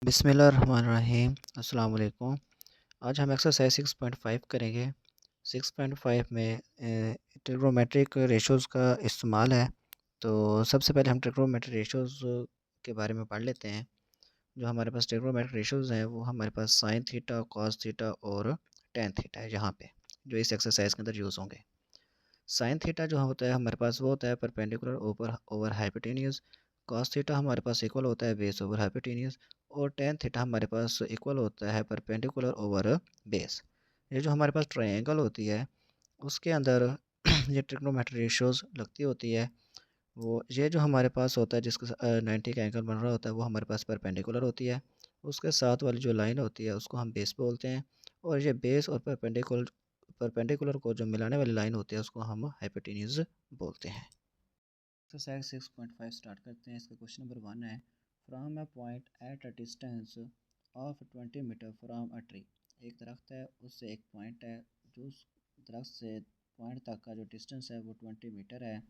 बिस्मिल्लाहिर्रहमानिर्रहीम। अस्सलाम वालेकुम। आज हम एक्सरसाइज 6.5 करेंगे। 6.5 में ट्रिग्नोमेट्रिक रेशोज़ का इस्तेमाल है। तो सबसे पहले हम ट्रिग्नोमेट्रिक रेशोज़ के बारे में पढ़ लेते हैं। जो हमारे पास ट्रिग्नोमेट्रिक रेशोज़ हैं वो हमारे पास साइन थीटा, कॉस थीटा और टेन थीटा है, जहाँ पे जो इस एक्सरसाइज के अंदर यूज़ होंगे। साइन थीटा जो होता है हमारे पास वो होता है perpendicular over over hypotenuse. Cos theta हमारे पास इक्वल होता है बेस ओवर हाइपोटेन्यूज। और टेन थीटा हमारे पास इक्वल होता है परपेंडिकुलर ओवर बेस। ये जो हमारे पास ट्रायंगल होती है उसके अंदर ये ट्रिग्नोमेट्रिक रेशियोज लगती होती है। वो ये जो हमारे पास होता है जिसके 90 का एंगल बन रहा होता है वो हमारे पास परपेंडिकुलर होती है। उसके साथ वाली जो लाइन होती है उसको हम बेस बोलते हैं। और ये बेस और परपेंडिकुलर परपेंडिकुलर को जो मिलाने वाली लाइन होती है उसको हम हाइपोटेन्यूज बोलते हैं। एक्सरसाइज 6.5 स्टार्ट करते हैं। इसका क्वेश्चन नंबर 1 है, from a point at a distance of 20 metre from a tree. एक दरख्त है, उससे एक पॉइंट है, जो उस दरख्त से पॉइंट तक का जो डिस्टेंस है वो 20 मीटर है।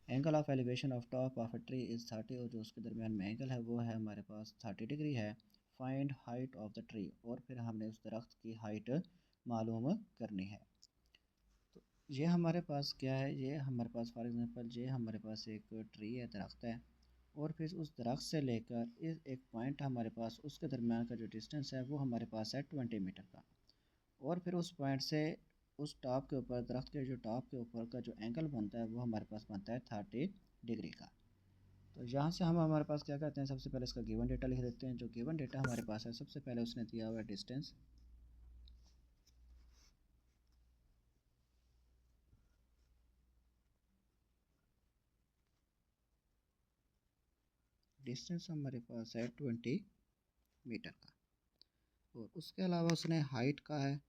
Angle of elevation of top of a tree is 30, और जो उसके दरमियान में एंगल है वो है हमारे पास 30 डिग्री है। Find height of the tree, और फिर हमने उस दरख्त की हाइट मालूम करनी है। तो ये हमारे पास क्या है, ये हमारे पास फॉर एग्जांपल ये हमारे पास एक ट्री है, दरख्त है, और फिर उस दरख्त से लेकर इस एक पॉइंट हमारे पास उसके दरमियान का जो डिस्टेंस है वो हमारे पास है 20 मीटर का। और फिर उस पॉइंट से उस टॉप के ऊपर, दरख्त के जो टॉप के ऊपर का जो एंगल बनता है वो हमारे पास बनता है 30 डिग्री का। तो यहाँ से हम हमारे पास क्या करते हैं, सबसे पहले इसका गिवन डेटा लिख देते हैं। जो गिवन डेटा हमारे पास है, सबसे पहले उसने दिया हुआ है डिस्टेंस। डिस्टेंस हमारे पास है 20 मीटर का। और उसके अलावा उसने हाइट का है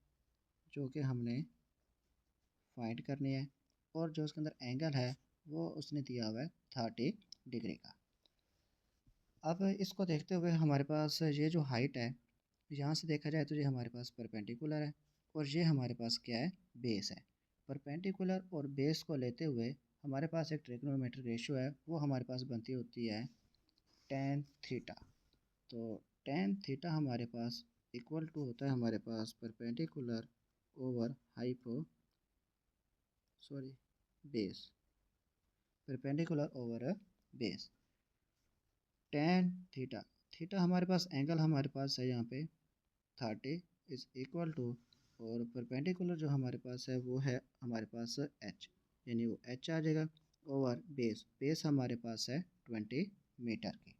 जो कि हमने फाइंड करनी है। और जो उसके अंदर एंगल है वो उसने दिया हुआ है 30 डिग्री का। अब इसको देखते हुए हमारे पास ये जो हाइट है, यहाँ से देखा जाए तो ये हमारे पास परपेंडिकुलर है, और ये हमारे पास क्या है, बेस है। परपेंडिकुलर और बेस को लेते हुए हमारे पास एक ट्रिग्नोमेट्रिक रेशियो है, वो हमारे पास बनती होती है टेन थीटा। तो टेन थीटा हमारे पास इक्वल टू होता है हमारे पास perpendicular over hypo sorry base, perpendicular over base. Tan theta, theta हमारे पास एंगल हमारे पास है यहाँ पे 30 इज इक्वल टू, और परपेंडिकुलर जो हमारे पास है वो है हमारे पास एच, यानी वो एच आ जाएगा ओवर बेस। बेस हमारे पास है 20 मीटर की।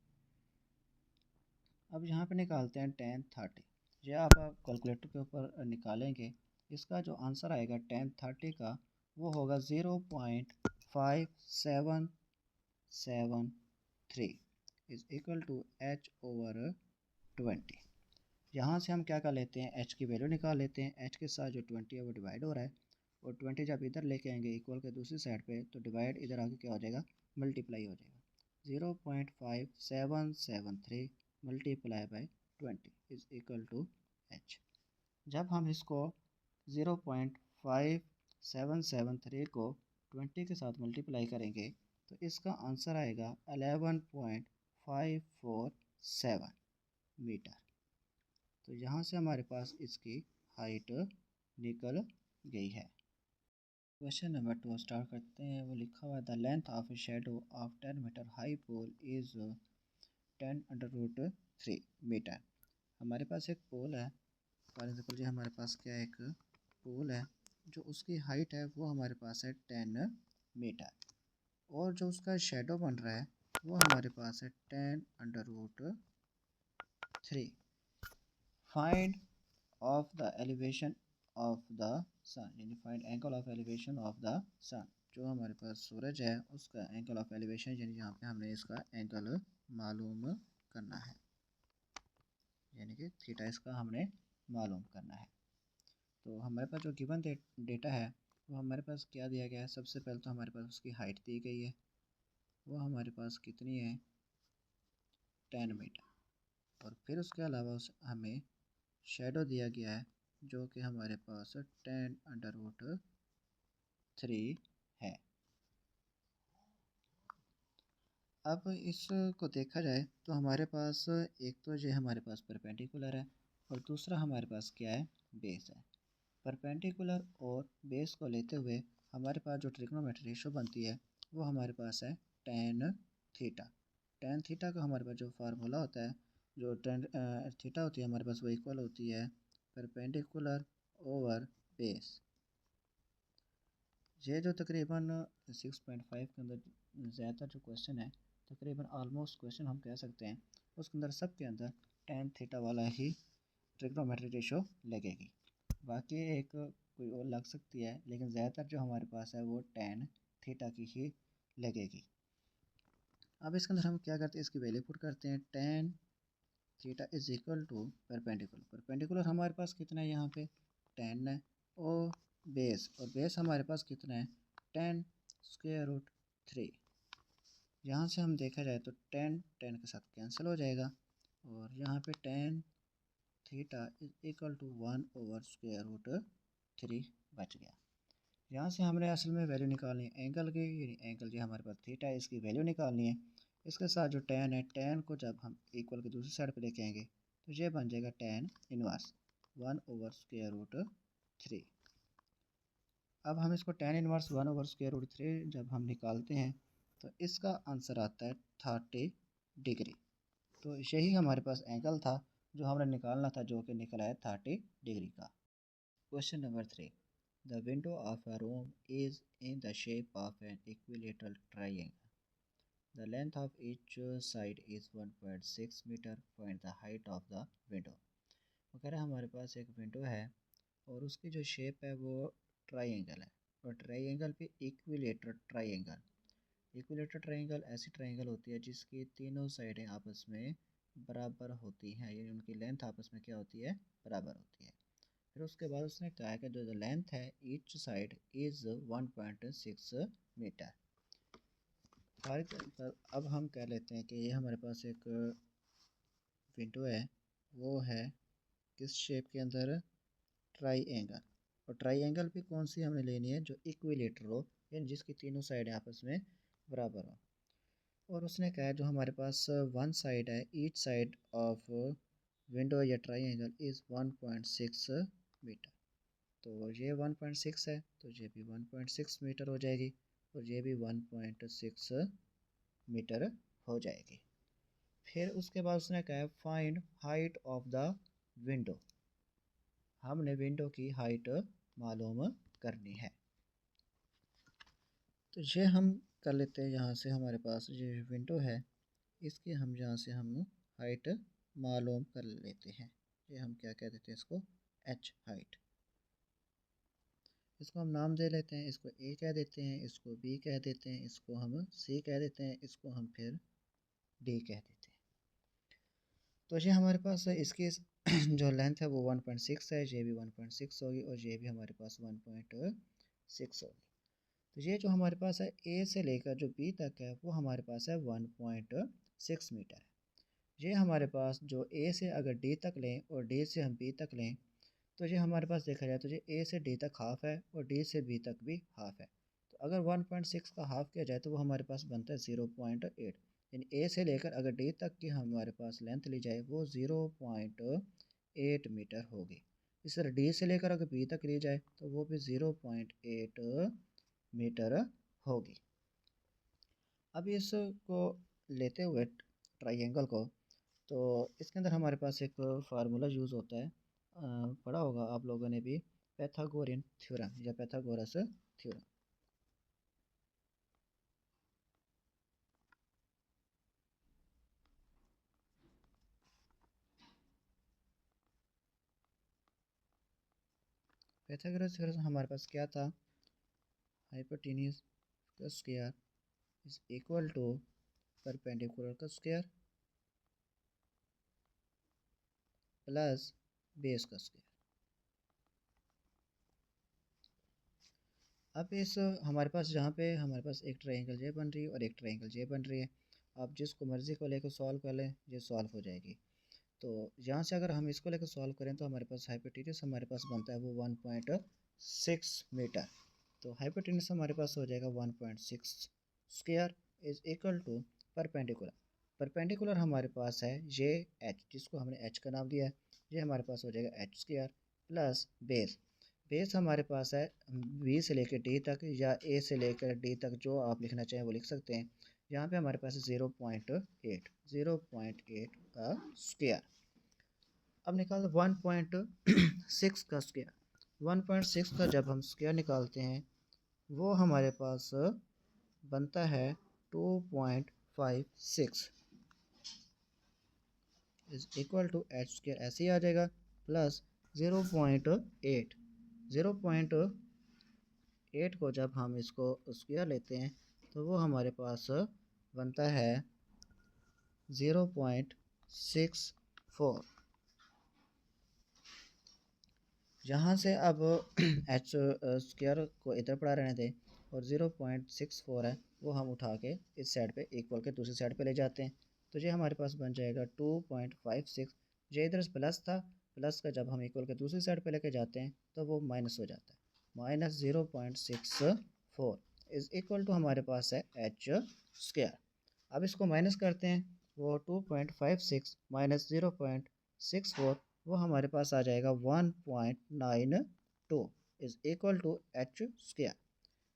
अब यहाँ पे निकालते हैं टेन 30। ये आप कैलकुलेटर के ऊपर निकालेंगे, इसका जो आंसर आएगा टेन 30 का वो होगा 0.5773 is equal to H over 20। यहाँ से हम क्या कर लेते हैं, एच की वैल्यू निकाल लेते हैं। एच के साथ जो 20 है वो डिवाइड हो रहा है, और 20 जब इधर लेके आएंगे इक्वल के दूसरी साइड पे, तो डिवाइड इधर आके क्या हो जाएगा, मल्टीप्लाई हो जाएगा। 0.5773 multiply by 20 is equal to H. जब हम इसको 0.5773 को 20 के साथ मल्टीप्लाई करेंगे तो इसका आंसर आएगा 11.547 मीटर। तो यहाँ से हमारे पास इसकी हाइट निकल गई है। क्वेश्चन नंबर 2 स्टार्ट करते हैं। वो लिखा हुआ है, the length of a shadow of 10 metre high pole is 10 under root 3 metre. हमारे पास एक पोल है, फॉर एग्जाम्पल ये हमारे पास क्या एक पोल है, जो उसकी हाइट है वो हमारे पास है 10 मीटर, और जो उसका शेडो बन रहा है वो हमारे पास है 10 under root 3। Find of the elevation of the sun, यानी find angle of elevation of the sun. जो हमारे पास सूरज है उसका एंगल ऑफ एलिवेशन, यानी यहाँ पे हमने इसका एंगल मालूम करना है, यानी कि थीटा इसका हमने मालूम करना है। तो हमारे पास जो गिवन डेटा है वो हमारे पास क्या दिया गया है, सबसे पहले तो हमारे पास उसकी हाइट दी गई है, वो हमारे पास कितनी है, 10 मीटर। और फिर उसके अलावा हमें शेडो दिया गया है जो कि हमारे पास 10 अंडर रूट 3 है। अब इसको देखा जाए तो हमारे पास एक तो ये हमारे पास परपेंडिकुलर है और दूसरा हमारे पास क्या है, बेस है। परपेंडिकुलर और बेस को लेते हुए हमारे पास जो ट्रिग्नोमेट्री रेशो बनती है वो हमारे पास है टेन थीटा। टेन थीटा का हमारे पास जो फार्मूला होता है, जो टेन थीटा होती है हमारे पास, वो इक्वल होती है परपेंडिकुलर ओवर बेस। ये जो तकरीबन 6.5 के अंदर ज़्यादातर जो क्वेश्चन है, तकरीबन आलमोस्ट क्वेश्चन हम कह सकते हैं उसके अंदर सब के अंदर टेन थीटा वाला ही ट्रिग्नोमेट्री रेशो लगेगी। बाकी एक कोई और लग सकती है, लेकिन ज़्यादातर जो हमारे पास है वो टेन थीटा की ही लगेगी। अब इसके अंदर हम क्या करते हैं, इसकी वैल्यू पुट करते हैं। Tan theta is equal to perpendicular. Perpendicular हमारे पास कितना है, यहाँ पे टेन है, और बेस हमारे पास कितना है, टेन स्क्वायर रूट थ्री। यहाँ से हम देखा जाए तो टेन टेन के साथ कैंसिल हो जाएगा, और यहाँ पे tan theta is equal to one over square root three बच गया। यहाँ से हमने असल में वैल्यू निकालनी है एंगल की, यानी एंगल जो हमारे पास थीटा है इसकी वैल्यू निकालनी है। इसके साथ जो टेन है, टेन को जब हम इक्वल की दूसरी साइड पे लेके आएंगे तो ये बन जाएगा tan inverse one over square root three. अब हम इसको tan inverse one over square root three जब हम निकालते हैं तो इसका आंसर आता है 30 डिग्री। तो यही हमारे पास एंगल था जो हमने निकालना था, जो कि निकला है 30 डिग्री का। Question number 3, the window of a room is in the shape of an equilateral triangle. The length of each side is 1.6 metre. Find the height of the window. वो कह रहा है हमारे पास एक विंडो है और उसकी जो शेप है वो ट्राइंगल है, और ट्राइंगल पे इक्विलेटरल ट्राइंगल। इक्विलेटरल ट्राइंगल ऐसी ट्राइंगल होती है जिसकी तीनों साइडें आपस में बराबर होती हैं, यानी उनकी लेंथ आपस में क्या होती है, बराबर होती है। फिर उसके बाद उसने कहा कि जो लेंथ है ईच साइड इज़ 1.6 मीटर। अब हम कह लेते हैं कि ये हमारे पास एक विंडो है, वो है किस शेप के अंदर, ट्राइंगल। और ट्राइंगल भी कौन सी हमें लेनी है, जो इक्विलेटर हो, यानी जिसकी तीनों साइडें आपस में बराबर हो। और उसने कहा है जो हमारे पास वन साइड है, ईच साइड ऑफ विंडो या ट्राइंगल इज़ 1.6 मीटर। तो ये 1.6 है तो ये भी 1.6 मीटर हो जाएगी, और ये भी 1.6 मीटर हो जाएगी। फिर उसके बाद उसने कहा है find height of the window. हमने विंडो की हाइट मालूम करनी है। तो ये हम कर लेते हैं, यहाँ से हमारे पास ये विंडो है, इसकी हम यहाँ से हम हाइट मालूम कर लेते हैं। ये हम क्या कह देते हैं, इसको एच हाइट। इसको हम नाम दे लेते हैं, इसको ए कह देते हैं, इसको बी कह देते हैं, इसको हम सी कह देते हैं, इसको हम फिर डी कह देते हैं। तो ये हमारे पास इसकी जो लेंथ है वो 1.6 है, ये भी 1.6 होगी, और ये भी हमारे पास 1.6 होगी। तो ये जो हमारे पास है ए से लेकर जो बी तक है वो हमारे पास है 1.6 मीटर है। ये हमारे पास जो ए से अगर डी तक लें और डी से हम बी तक लें, तो ये हमारे पास देखा जाए तो ये ए से डी तक हाफ़ है और डी से बी तक भी हाफ़ है। तो अगर 1.6 का हाफ़ किया जाए तो वो हमारे पास बनता है 0.8, यानी ए से लेकर अगर डी तक की हमारे पास लेंथ ली जाए वो 0.8 मीटर होगी। इस तरह डी से लेकर अगर बी तक ली जाए तो वो भी 0.8 मीटर होगी। अब इसको लेते हुए ट्राइंगल को, तो इसके अंदर हमारे पास एक फार्मूला यूज़ होता है, पढ़ा होगा आप लोगों ने भी, पैथागोरियन थ्योरम या पैथागोरस थ्योरम। पैथागोरस थ्योरम हमारे पास क्या था, हाइपोटेन्यूज का square is equal to perpendicular का स्क्वायर प्लस बेस का स्क्वायर। अब इस हमारे पास जहाँ पे हमारे पास एक ट्रायंगल जे बन रही है और एक ट्रायंगल जे बन रही है, आप जिसको मर्ज़ी को लेकर सॉल्व कर लें, ये सॉल्व हो जाएगी। तो यहाँ से अगर हम इसको लेकर सॉल्व करें तो हमारे पास हाइपोटेन्यूज हमारे पास बनता है वो 1.6 मीटर। तो हाइपोटेन्यूज हमारे पास हो जाएगा 1.6 square is equal to perpendicular. Perpendicular हमारे पास है ये एच, जिसको हमने एच का नाम दिया है। ये हमारे पास हो जाएगा H square plus base. Base हमारे पास है बी से लेकर डी तक या ए से लेकर डी तक, जो आप लिखना चाहें वो लिख सकते हैं। यहाँ पे हमारे पास है 0.8, 0.8 का स्क्वायर। अब निकाल 1.6 का स्क्वायर। 1.6 का जब हम स्क्वायर निकालते हैं वो हमारे पास बनता है 2.56 is equal to H square, ऐसे ही आ जाएगा, प्लस 0.8। 0.8 को जब हम इसको स्क्वायर लेते हैं तो वो हमारे पास बनता है 0.64। यहाँ से अब एच स्क्वायर को इधर पड़ा रहने दें और 0.64 है वो हम उठा के इस साइड पे इक्वल के दूसरी साइड पे ले जाते हैं। तो ये हमारे पास बन जाएगा 2.56। ये इधर प्लस था, प्लस का जब हम इक्वल के दूसरी साइड पे लेके जाते हैं तो वो माइनस हो जाता है। माइनस 0.64 इज इक्वल टू हमारे पास है एच स्क्वायर। अब इसको माइनस करते हैं, वो 2.56 माइनस 0.64 वो हमारे पास आ जाएगा 1.92 is equal to H square.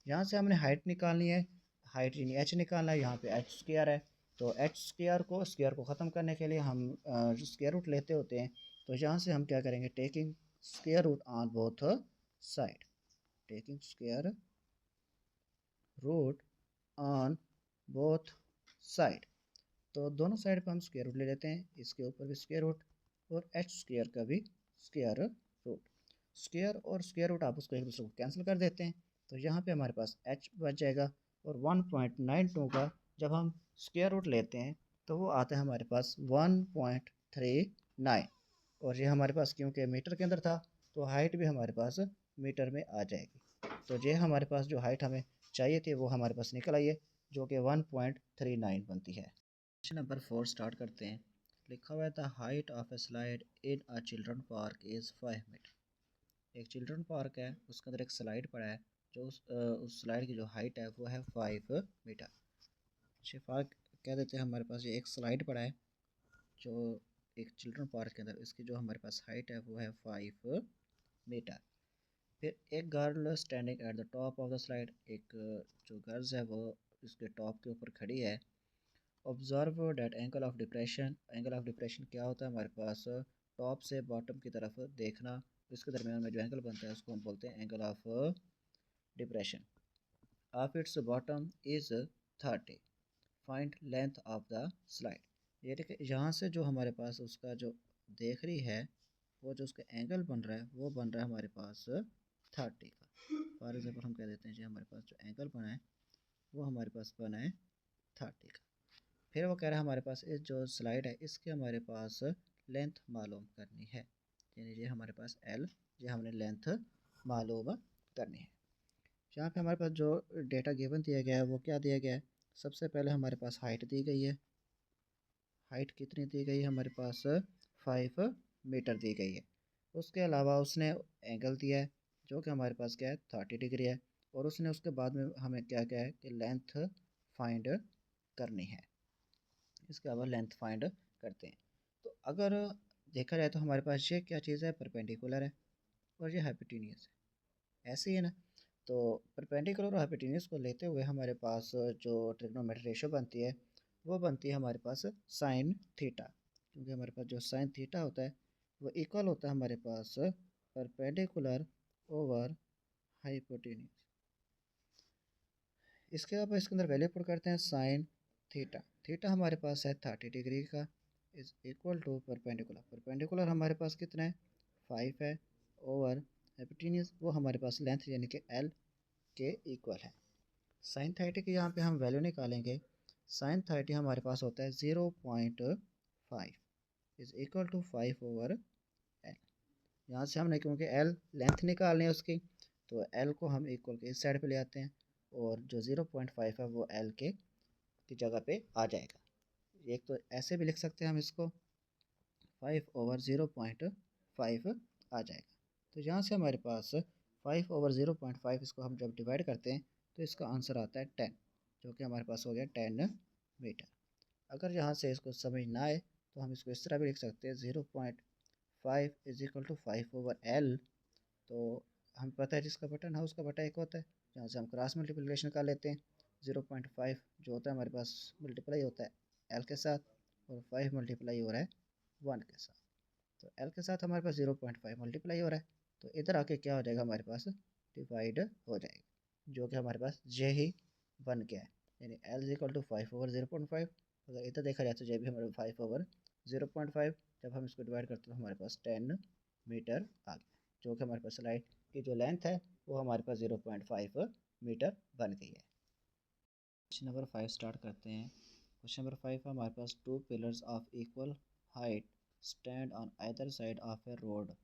यहाँ से हमने हाइट निकालनी है, हाइट यानी एच निकालना है, यहाँ पे एच स्क्वायर है। तो एच स्क्वायर को ख़त्म करने के लिए हम स्क्वायर रूट लेते होते हैं। तो यहाँ से हम क्या करेंगे, taking square root on both side, taking square root on both side. तो दोनों साइड पर हम स्क्वायर रूट ले लेते हैं, इसके ऊपर भी स्क्वायर रूट और एच स्क्वायर का भी स्क्वायर रूट। स्क्वायर और स्क्वायर रूट आप उसको एक दूसरे को कैंसिल कर देते हैं, तो यहाँ पे हमारे पास एच बच जाएगा। और 1.92 का जब हम स्क्वायर रूट लेते हैं तो वो आता है हमारे पास 1.39। और ये हमारे पास क्योंकि मीटर के अंदर था तो हाइट भी हमारे पास मीटर में आ जाएगी। तो ये हमारे पास जो हाइट हमें चाहिए थी वो हमारे पास निकल आई है, जो कि 1.39 बनती है। क्वेश्चन नंबर 4 स्टार्ट करते हैं। लिखा हुआ है the height of a slide in a children park is 5 metre. एक चिल्ड्रन पार्क है, उसके अंदर एक स्लाइड पड़ा है, जो उस स्लाइड की जो हाइट है वो है 5 मीटर। शिफाक कह देते हैं हमारे पास ये एक स्लाइड पड़ा है जो एक चिल्ड्रन पार्क के अंदर, इसकी जो हमारे पास हाइट है वो है 5 मीटर। फिर एक girl standing at the top of the slide, एक जो गर्ल्स है वो इसके टॉप के ऊपर खड़ी है। Observe that angle of depression, angle of depression क्या होता है हमारे पास, टॉप से बॉटम की तरफ देखना, इसके दरमियान में जो एंगल बनता है उसको हम बोलते हैं angle of depression. Of its bottom is 30, find length of the slide. ये देखिए यहाँ से जो हमारे पास उसका जो देख रही है वो जो उसका एंगल बन रहा है वो बन रहा है हमारे पास 30 का। फॉर एग्जाम्पल हम कह देते हैं जी हमारे पास जो एंगल बना है वो हमारे पास बना है 30 का। फिर वो कह रहा है हमारे पास इस जो स्लाइड है इसके हमारे पास लेंथ मालूम करनी है, यानी ये हमारे पास एल, ये हमने लेंथ मालूम करनी है। यहाँ पे हमारे पास जो डेटा गिवन दिया गया है वो क्या दिया गया है, सबसे पहले हमारे पास हाइट दी गई है। हाइट कितनी दी गई है हमारे पास, 5 मीटर दी गई है। उसके अलावा उसने एंगल दिया है जो कि हमारे पास क्या है 30 डिग्री है। और उसने उसके बाद में हमें क्या क्या है कि लेंथ फाइंड करनी है। इसके अलावा लेंथ फाइंड करते हैं। तो अगर देखा जाए तो हमारे पास ये क्या चीज़ है, परपेंडिकुलर है और ये हाइपोटेन्यूस है, ऐसे ही है ना। तो परपेंडिकुलर और हाइपोटेन्यूस को लेते हुए हमारे पास जो ट्रिग्नोमेट्री रेशो बनती है वो बनती है हमारे पास साइन थीटा, क्योंकि हमारे पास जो साइन थीटा होता है वो इक्वल होता है हमारे पास परपेंडिकुलर ओवर हाइपोटेन्यूस। इसके अलावा इसके अंदर वैल्यू पुट करते हैं साइन थीटा। थीटा हमारे पास है 30 डिग्री का, is equal to perpendicular. Perpendicular हमारे पास कितना है 5 है, ओवर हाइपोटेन्यूस वो हमारे पास लेंथ यानी कि एल के इक्वल है। साइन 30 की यहाँ पे हम वैल्यू निकालेंगे। साइन 30 हमारे पास होता है 0.5 is equal to 5 over l. यहाँ से हमने क्योंकि एल लेंथ निकालनी है उसकी, तो एल को हम इक्वल के इस साइड पे ले आते हैं और जो 0.5 है वो एल के की जगह पे आ जाएगा। एक तो ऐसे भी लिख सकते हैं हम इसको 5/0.5 आ जाएगा। तो यहाँ से हमारे पास 5/0.5 इसको हम जब डिवाइड करते हैं तो इसका आंसर आता है 10, जो कि हमारे पास हो गया 10 मीटर। अगर यहाँ से इसको समझ ना आए तो हम इसको इस तरह भी लिख सकते हैं 0.5 इज इक्वल टू 5/L। तो हमें पता है जिसका बटन है उसका बटा एक होता है, जहाँ से हम क्रॉस मल्टीप्लिकेशन कर लेते हैं। 0.5 जो होता है हमारे पास मल्टीप्लाई होता है एल के साथ, और 5 मल्टीप्लाई हो रहा है 1 के साथ। तो एल के साथ हमारे पास 0.5 मल्टीप्लाई हो रहा है, तो इधर आके क्या हो जाएगा, हमारे पास डिवाइड हो जाएगा, जो कि हमारे पास जे ही बन गया है। यानी एल इज इक्वल टू 5/0.5। अगर इधर देखा जाए तो जे भी हमारे 5/0.5, जब हम इसको डिवाइड करते हैं तो हमारे पास 10 मीटर आ गया, जो कि हमारे पास लाइट की जो लेंथ है वो हमारे पास 0.5 मीटर बन गई है। क्वेश्चन नंबर 5 स्टार्ट करते हैं। क्वेश्चन नंबर 5 हमारे पास 2 pillars of equal height stand on either side of A road.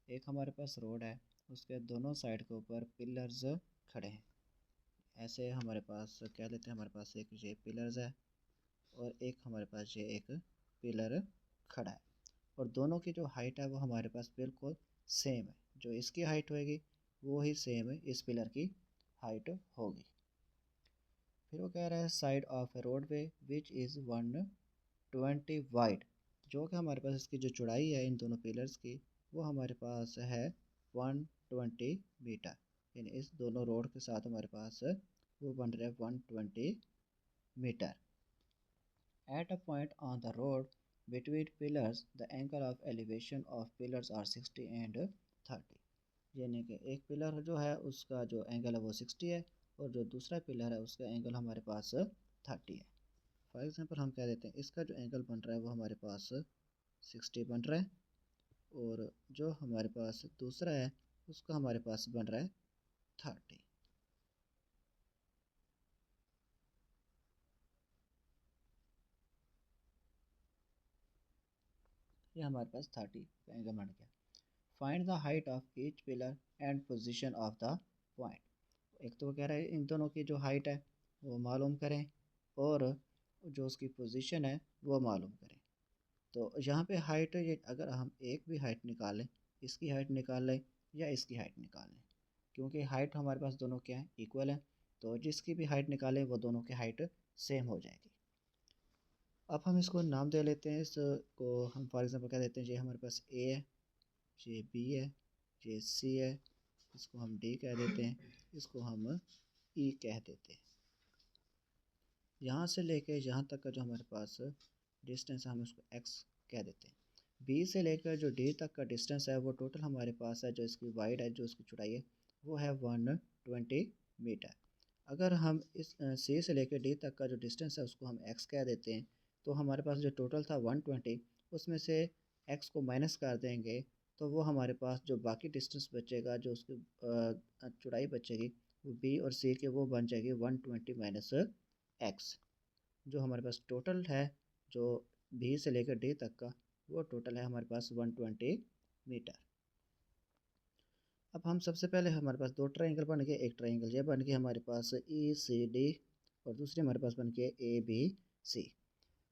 एक हमारे पास रोड है, उसके दोनों साइड के ऊपर पिलर्स खड़े हैं। ऐसे हमारे पास क्या लेते हैं, हमारे पास एक ये पिलर्स है और एक हमारे पास ये एक पिलर खड़ा है, और दोनों की जो हाइट है वो हमारे पास बिल्कुल सेम है। जो इसकी हाइट होगी वो ही सेम है इस पिलर की हाइट होगी। फिर वो कह रहा है side of A road way which is 120 wide, जो कि हमारे पास इसकी जो चौड़ाई है इन दोनों पिलर्स की वो हमारे पास है 120 मीटर। यानी इस दोनों रोड के साथ हमारे पास वो बन रहे हैं 120 metre. At a point on the road between pillars the angle of elevation of pillars are 60 and 30। यानी कि एक पिलर जो है उसका जो एंगल है वो 60 है, और जो दूसरा पिलर है उसका एंगल हमारे पास 30 है। फॉर एग्जांपल हम कह देते हैं इसका जो एंगल बन रहा है वो हमारे पास 60 बन रहा है, और जो हमारे पास दूसरा है उसका हमारे पास बन रहा है 30। ये हमारे पास 30 का एंगल बन गया। Find the height of each pillar and position of the point. एक तो कह रहा है इन दोनों की जो हाइट है वो मालूम करें, और जो उसकी पोजीशन है वो मालूम करें। तो यहाँ पे हाइट ये अगर हम एक भी हाइट निकालें, इसकी हाइट निकाल लें या इसकी हाइट निकाल लें, क्योंकि हाइट हमारे पास दोनों क्या है, इक्वल है, तो जिसकी भी हाइट निकालें वो दोनों की हाइट सेम हो जाएगी। अब हम इसको नाम दे लेते हैं, इसको हम फॉर एग्जांपल कह देते हैं ये हमारे पास ए है, ये बी है, ये सी है, इसको हम डी कह देते हैं, इसको हम ई कह देते हैं। यहाँ से लेके यहाँ तक का जो हमारे पास डिस्टेंस है हम उसको एक्स कह देते हैं। बी से लेकर जो डी तक का डिस्टेंस है वो टोटल हमारे पास है, जो इसकी वाइड है, जो इसकी चौड़ाई है वो है 120 मीटर। अगर हम इस सी से लेकर डी तक का जो डिस्टेंस है उसको हम एक्स कह देते हैं, तो हमारे पास जो टोटल था 120, उसमें से एक्स को माइनस कर देंगे तो वो हमारे पास जो बाकी डिस्टेंस बचेगा, जो उसकी चौड़ाई बचेगी वो बी और सी के वो बन जाएगी 120 माइनस एक्स। जो हमारे पास टोटल है जो बी से लेकर डी तक का वो टोटल है हमारे पास 120 मीटर। अब हम सबसे पहले हमारे पास दो ट्रायंगल बन गए, एक ट्रायंगल ये बन गया हमारे पास ई सी डी, और दूसरे हमारे पास बन गया ए बी सी।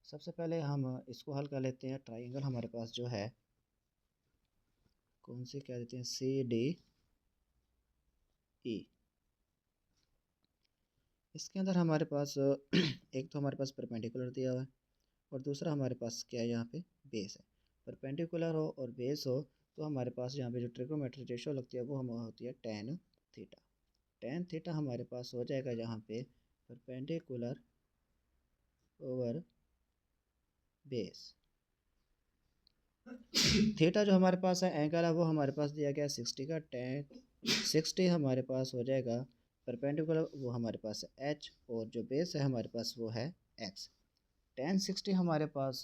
सबसे पहले हम इसको हल कर लेते हैं। ट्रायंगल हमारे पास जो है कौन से कह देते हैं, सी डी ई। इसके अंदर हमारे पास एक तो हमारे पास परपेंडिकुलर दिया हुआ है, और दूसरा हमारे पास क्या है, यहाँ पे बेस है। परपेंडिकुलर हो और बेस हो तो हमारे पास यहाँ पे जो ट्रिग्नोमेट्रिक रेशियो लगती है वो हम होती है टेन थीटा। टेन थीटा हमारे पास हो जाएगा यहाँ पे परपेंडिकुलर ओवर बेस। थीटा जो हमारे पास है एंगल है वो हमारे पास दिया गया 60 का, टेन 60 हमारे पास हो जाएगा परपेंडिकुलर, वो हमारे पास है एच, और जो बेस है हमारे पास वो है एक्स। टेन 60 हमारे पास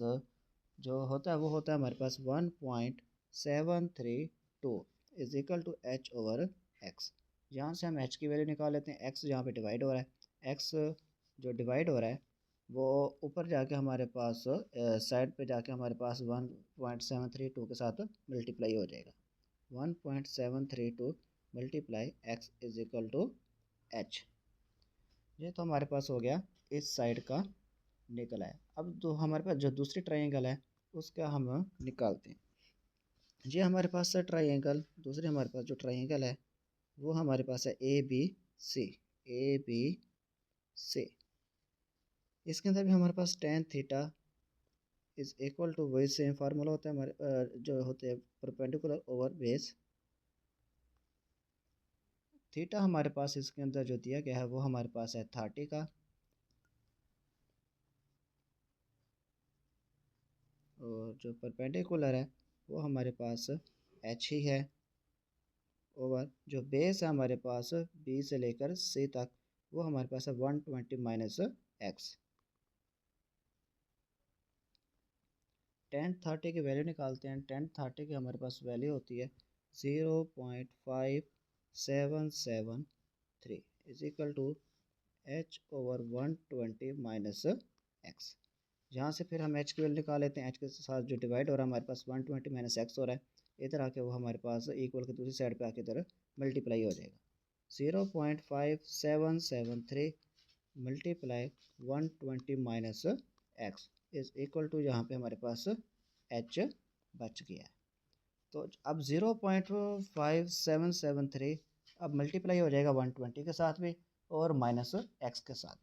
जो होता है वो होता है हमारे पास 1.732 is equal to H over x. यहाँ से हम एच की वैल्यू निकाल लेते हैं। एक्स यहाँ पे डिवाइड हो रहा है, एक्स जो डिवाइड हो रहा है वो ऊपर जाके हमारे पास साइड पे जाके हमारे पास 1.732 के साथ मल्टीप्लाई हो जाएगा। 1.732 multiply x is equal to h. ये तो हमारे पास हो गया इस साइड का निकला है। अब जो हमारे पास जो दूसरी ट्रायंगल है उसका हम निकालते हैं। ये हमारे पास है ट्रायंगल, दूसरे हमारे पास जो ट्रायंगल है वो हमारे पास है A B C. A B C इसके अंदर भी हमारे पास tan theta is equal to, वही सेम फार्मूला होता है हमारे जो होते हैं परपेंडिकुलर ओवर बेस। थीटा हमारे पास इसके अंदर जो दिया गया है वो हमारे पास है 30 का, और जो परपेंडिकुलर है वो हमारे पास एच ही है, ओवर जो बेस है हमारे पास बी से लेकर सी तक वो हमारे पास है 120 माइनस एक्स। टेन 30 की वैल्यू निकालते हैं। टेन 30 की हमारे पास वैल्यू होती है 0.5773 is equal to H over 120 minus x. यहाँ से फिर हम एच की वैल्यू निकाल लेते हैं। एच के साथ जो डिवाइड हो रहा है हमारे पास 120 माइनस एक्स हो रहा है, इधर आके वो हमारे पास इक्वल के दूसरी साइड पे आके इधर मल्टीप्लाई हो जाएगा। 0.5773 multiply 120 minus x is equal to, यहाँ पे हमारे पास एच बच गया है। तो अब 0.5773 अब मल्टीप्लाई हो जाएगा 120 के साथ भी और माइनस एक्स के साथ।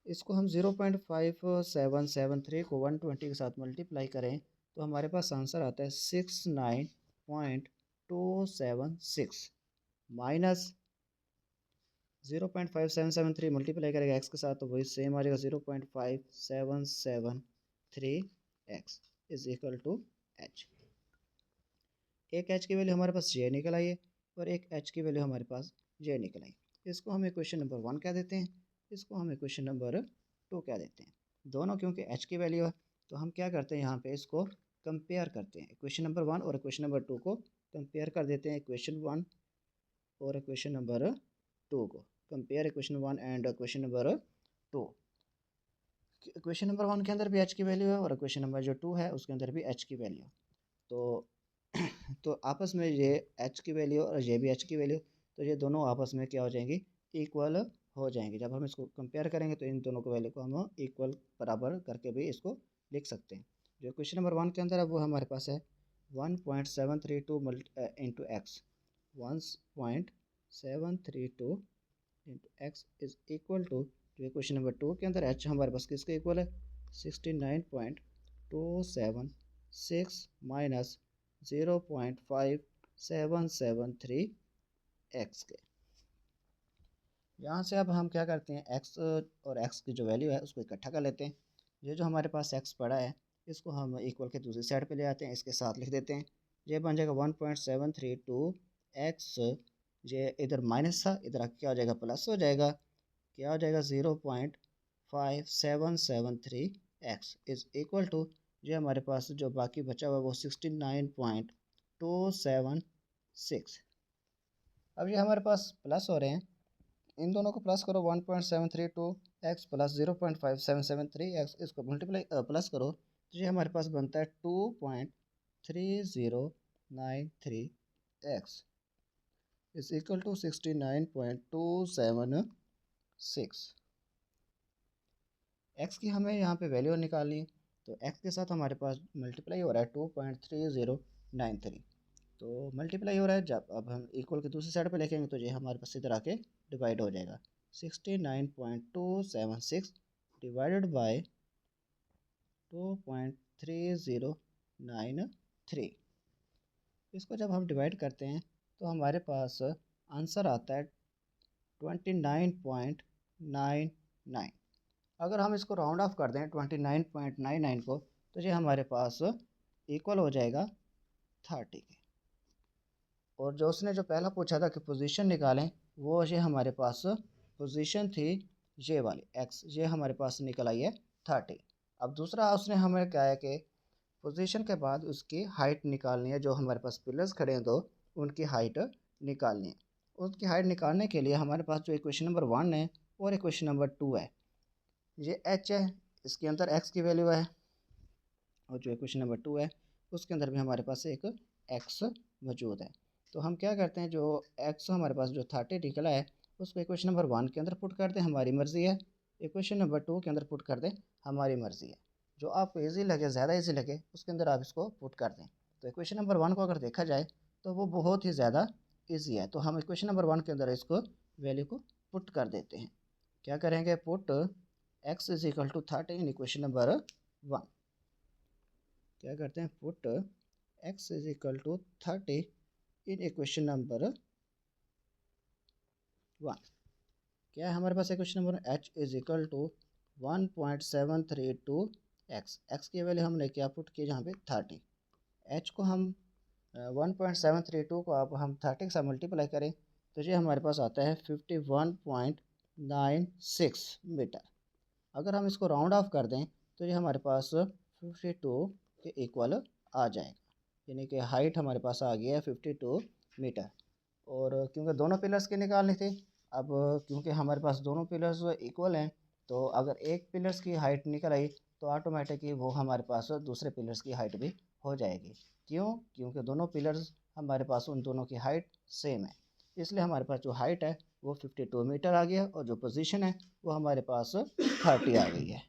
इसको हम 0.5773 को 120 के साथ मल्टीप्लाई करें तो हमारे पास आंसर आता है 69.276 माइनस 0.5773 मल्टीप्लाई करेगा एक्स के साथ तो वही सेम आ जाएगा 0.5773 x is equal to h. एक एच की वैल्यू हमारे पास जे निकल आई है और एक एच की वैल्यू हमारे पास जे निकल आई। इसको हम इक्वेशन नंबर 1 कह देते हैं, इसको हम इक्वेशन नंबर 2 कह देते हैं। दोनों क्योंकि एच की वैल्यू है तो हम क्या करते हैं यहाँ पे इसको कंपेयर करते हैं। इक्वेशन नंबर 1 और इक्वेशन नंबर 2 को कंपेयर कर देते हैं। इक्वेशन 1 और इक्वेशन नंबर 2 को compare, equation 1 and equation number 2। Equation number 1 के अंदर भी एच की वैल्यू है और इक्वेशन नंबर जो 2 है उसके अंदर भी एच की वैल्यू। तो तो आपस में ये एच की वैल्यू और ये भी एच की वैल्यू, तो ये दोनों आपस में क्या हो जाएंगी, इक्वल हो जाएंगे। जब हम इसको कंपेयर करेंगे तो इन दोनों को वैल्यू को हम इक्वल बराबर करके भी इसको लिख सकते हैं। जो क्वेश्चन नंबर 1 के अंदर है वो हमारे पास है 1.732 into x, 1.732 into x is equal to, जो क्वेश्चन नंबर 2 के अंदर एच हमारे पास किसके इक्वल है 69.276 माइनस 0.5773 एक्स के। यहाँ से अब हम क्या करते हैं, एक्स और एक्स की जो वैल्यू है उसको इकट्ठा कर लेते हैं। ये जो हमारे पास एक्स पड़ा है इसको हम इक्वल के दूसरी साइड पे ले आते हैं, इसके साथ लिख देते हैं। ये बन जाएगा 1.732 एक्स, ये इधर माइनस था इधर आके क्या हो जाएगा प्लस हो जाएगा, क्या हो जाएगा 0.5773 एक्स इज इक्वल टू, जो हमारे पास जो बाकी बचा हुआ है वो 69.276। अब ये हमारे पास प्लस हो रहे हैं, इन दोनों को प्लस करो 1.732 एक्स प्लस 0.5773 एक्स, इसको मल्टीप्लाई प्लस करो तो ये हमारे पास बनता है 2.3093 x is equal to 69.276। X की हमें यहाँ पे वैल्यू निकालनी है तो एक्स के साथ हमारे पास मल्टीप्लाई हो रहा है 2.3093, तो मल्टीप्लाई हो रहा है। जब अब हम इक्वल के दूसरी साइड पे लिखेंगे तो ये हमारे पास इधर आके डिवाइड हो जाएगा 69.276 डिवाइडेड बाय 2.3093। इसको जब हम डिवाइड करते हैं तो हमारे पास आंसर आता है 29.99। अगर हम इसको राउंड ऑफ कर दें 29.99 को तो ये हमारे पास इक्वल हो जाएगा 30 के। और जो उसने जो पहला पूछा था कि पोजीशन निकालें वो ये हमारे पास पोजीशन थी ये वाली एक्स, ये हमारे पास निकल आई है 30। अब दूसरा उसने हमें क्या है कि पोजीशन के बाद उसकी हाइट निकालनी है, जो हमारे पास पिलर्स खड़े हैं तो उनकी हाइट निकालनी है। उसकी हाइट निकालने के लिए हमारे पास जो इक्वेशन नंबर 1 है और इक्वेशन नंबर 2 है, ये एच है, इसके अंदर एक्स की वैल्यू है, और जो इक्वेशन नंबर 2 है उसके अंदर भी हमारे पास एक एक्स मौजूद है। तो हम क्या करते हैं, जो एक्स हमारे पास जो 30 निकला है उसको इक्वेशन नंबर 1 के अंदर पुट कर दें, हमारी मर्ज़ी है। इक्वेशन नंबर 2 के अंदर पुट कर दें, हमारी मर्ज़ी है। जो आपको ईजी लगे, ज़्यादा ईजी लगे उसके अंदर आप इसको पुट कर दें। तो इक्वेशन नंबर 1 को अगर देखा जाए तो वो बहुत ही ज़्यादा ईजी है, तो हम इक्वेशन नंबर 1 के अंदर इसको वैल्यू को पुट कर देते हैं। क्या करेंगे, put x is equal to 30 in equation number 1। क्या करते हैं, put x is equal to 30 in equation number 1। क्या है हमारे पास equation number, h is equal to 1.732 x की वैल्यू हमने क्या पुट की यहाँ पे 30, h को हम 1.732 को आप हम 30 के साथ मल्टीप्लाई करें तो ये हमारे पास आता है 51.96 मीटर। अगर हम इसको राउंड ऑफ कर दें तो ये हमारे पास 52 के इक्वल आ जाएगा, यानी कि हाइट हमारे पास आ गया है 52 मीटर। और क्योंकि दोनों पिलर्स के निकालने थे, अब क्योंकि हमारे पास दोनों पिलर्स इक्वल हैं तो अगर एक पिलर्स की हाइट निकल आई तो ऑटोमेटिकली वो हमारे पास दूसरे पिलर्स की हाइट भी हो जाएगी। क्यों? क्योंकि दोनों पिलर्स हमारे पास उन दोनों की हाइट सेम है, इसलिए हमारे पास जो हाइट है वो 52 मीटर आ गया और जो पोजीशन है वो हमारे पास 30 आ गई है।